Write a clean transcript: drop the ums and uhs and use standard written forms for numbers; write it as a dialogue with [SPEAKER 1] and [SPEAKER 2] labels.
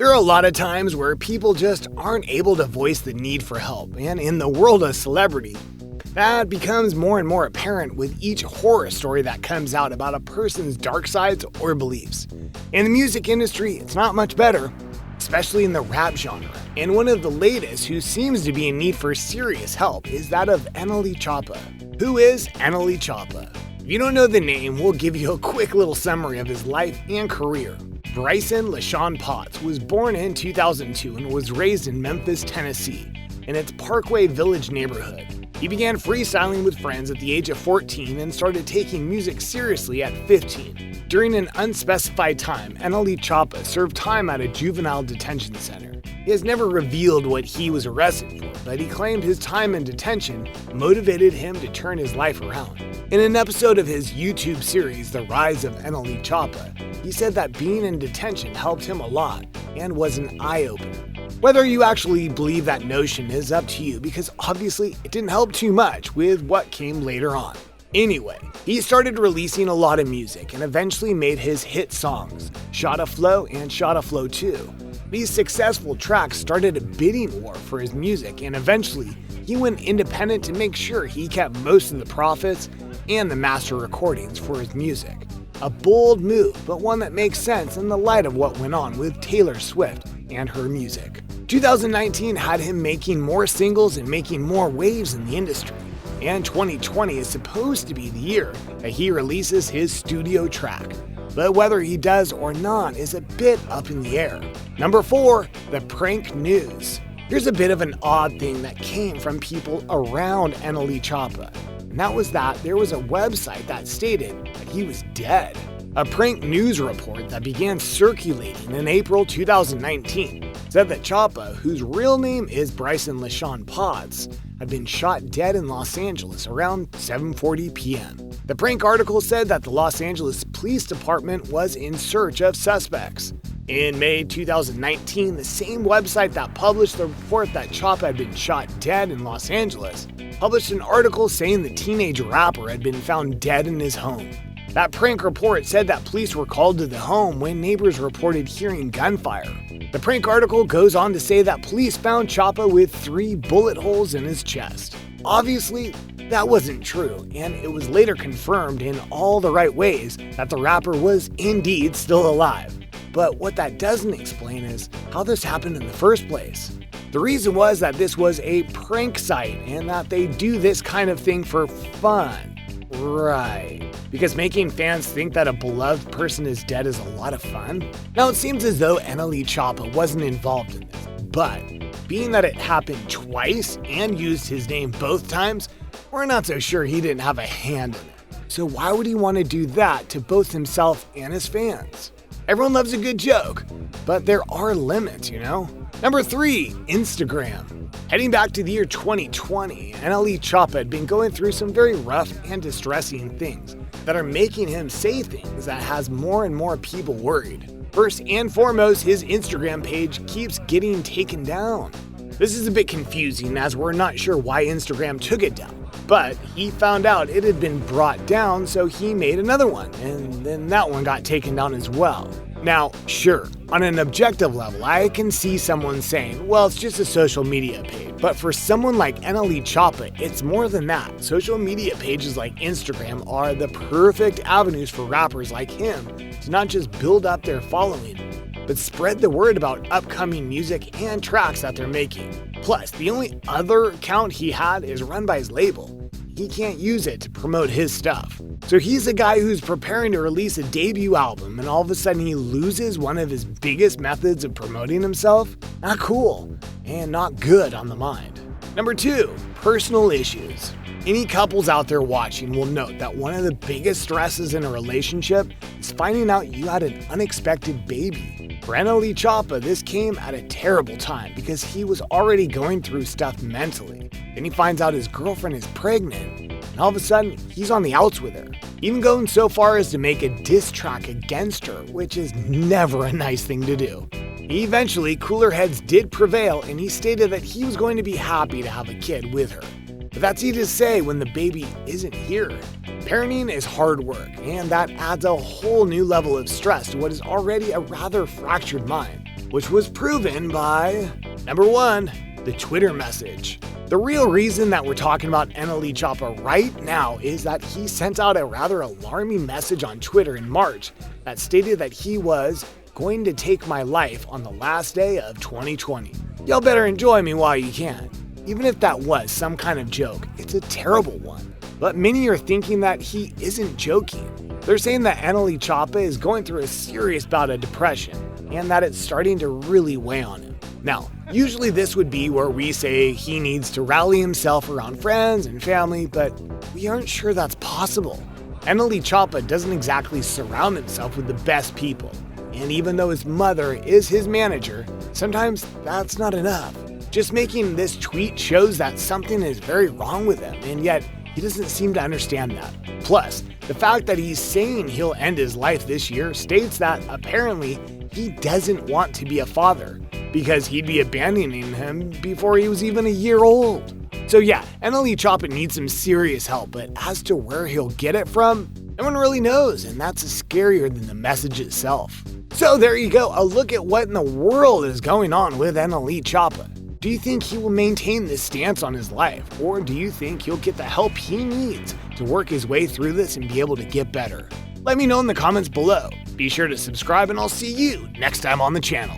[SPEAKER 1] There are a lot of times where people just aren't able to voice the need for help, and in the world of celebrity, that becomes more and more apparent with each horror story that comes out about a person's dark sides or beliefs. In the music industry, it's not much better, especially in the rap genre. And one of the latest who seems to be in need for serious help is that of NLE Choppa. Who is NLE Choppa? If you don't know the name, we'll give you a quick little summary of his life and career. Bryson LaShawn Potts was born in 2002 and was raised in Memphis, Tennessee, in its Parkway Village neighborhood. He began freestyling with friends at the age of 14 and started taking music seriously at 15. During an unspecified time, NLE Choppa served time at a juvenile detention center. He has never revealed what he was arrested for, but he claimed his time in detention motivated him to turn his life around. In an episode of his YouTube series, The Rise of NLE Choppa, he said that being in detention helped him a lot and was an eye-opener. Whether you actually believe that notion is up to you, because obviously it didn't help too much with what came later on. Anyway, he started releasing a lot of music and eventually made his hit songs, Shotta Flow and Shotta Flow 2. These successful tracks started a bidding war for his music, and eventually he went independent to make sure he kept most of the profits and the master recordings for his music. A bold move, but one that makes sense in the light of what went on with Taylor Swift and her music. 2019 had him making more singles and making more waves in the industry, and 2020 is supposed to be the year that he releases his studio track. But whether he does or not is a bit up in the air. Number 4, the prank news. Here's a bit of an odd thing that came from people around NLE Choppa, and that was that there was a website that stated that he was dead. A prank news report that began circulating in April 2019 said that Choppa, whose real name is Bryson LaShawn Potts, had been shot dead in Los Angeles around 7:40 p.m. The prank article said that the Los Angeles Police Department was in search of suspects. In May 2019, the same website that published the report that Choppa had been shot dead in Los Angeles published an article saying the teenage rapper had been found dead in his home. That prank report said that police were called to the home when neighbors reported hearing gunfire. The prank article goes on to say that police found Choppa with 3 bullet holes in his chest. Obviously, that wasn't true, and it was later confirmed in all the right ways that the rapper was indeed still alive. But what that doesn't explain is how this happened in the first place. The reason was that this was a prank site and that they do this kind of thing for fun. Right. Because making fans think that a beloved person is dead is a lot of fun. Now it seems as though NLE Choppa wasn't involved in this, but being that it happened twice and used his name both times, we're not so sure he didn't have a hand in it. So why would he want to do that to both himself and his fans? Everyone loves a good joke, but there are limits, you know? Number 3, Instagram. Heading back to the year 2020, NLE Choppa had been going through some very rough and distressing things that are making him say things that has more and more people worried. First and foremost, his Instagram page keeps getting taken down. This is a bit confusing as we're not sure why Instagram took it down, but he found out it had been brought down, so he made another one, and then that one got taken down as well. Now, sure, on an objective level, I can see someone saying, well, it's just a social media page. But for someone like NLE Choppa, it's more than that. Social media pages like Instagram are the perfect avenues for rappers like him to not just build up their following, but spread the word about upcoming music and tracks that they're making. Plus, the only other account he had is run by his label. He can't use it to promote his stuff. So he's a guy who's preparing to release a debut album, and all of a sudden he loses one of his biggest methods of promoting himself? Not cool, and not good on the mind. Number 2, personal issues. Any couples out there watching will note that one of the biggest stresses in a relationship is finding out you had an unexpected baby. For NLE Choppa, this came at a terrible time because he was already going through stuff mentally. Then he finds out his girlfriend is pregnant, and all of a sudden, he's on the outs with her. Even going so far as to make a diss track against her, which is never a nice thing to do. Eventually, cooler heads did prevail, and he stated that he was going to be happy to have a kid with her. But that's easy to say when the baby isn't here. Parenting is hard work, and that adds a whole new level of stress to what is already a rather fractured mind. which was proven by number 1, the Twitter message. The real reason that we're talking about NLE Choppa right now is that he sent out a rather alarming message on Twitter in March that stated that he was going to take my life on the last day of 2020. Y'all better enjoy me while you can. Even if that was some kind of joke, it's a terrible one. But many are thinking that he isn't joking. They're saying that NLE Choppa is going through a serious bout of depression and that it's starting to really weigh on him. Now, usually this would be where we say he needs to rally himself around friends and family, but we aren't sure that's possible. NLE Choppa doesn't exactly surround himself with the best people. And even though his mother is his manager, sometimes that's not enough. Just making this tweet shows that something is very wrong with him, and yet he doesn't seem to understand that. Plus, the fact that he's saying he'll end his life this year states that apparently he doesn't want to be a father, because he'd be abandoning him before he was even a year old. So yeah, NLE Choppa needs some serious help, but as to where he'll get it from, no one really knows, and that's scarier than the message itself. So there you go, a look at what in the world is going on with NLE Choppa. Do you think he will maintain this stance on his life, or do you think he'll get the help he needs to work his way through this and be able to get better? Let me know in the comments below. Be sure to subscribe and I'll see you next time on the channel.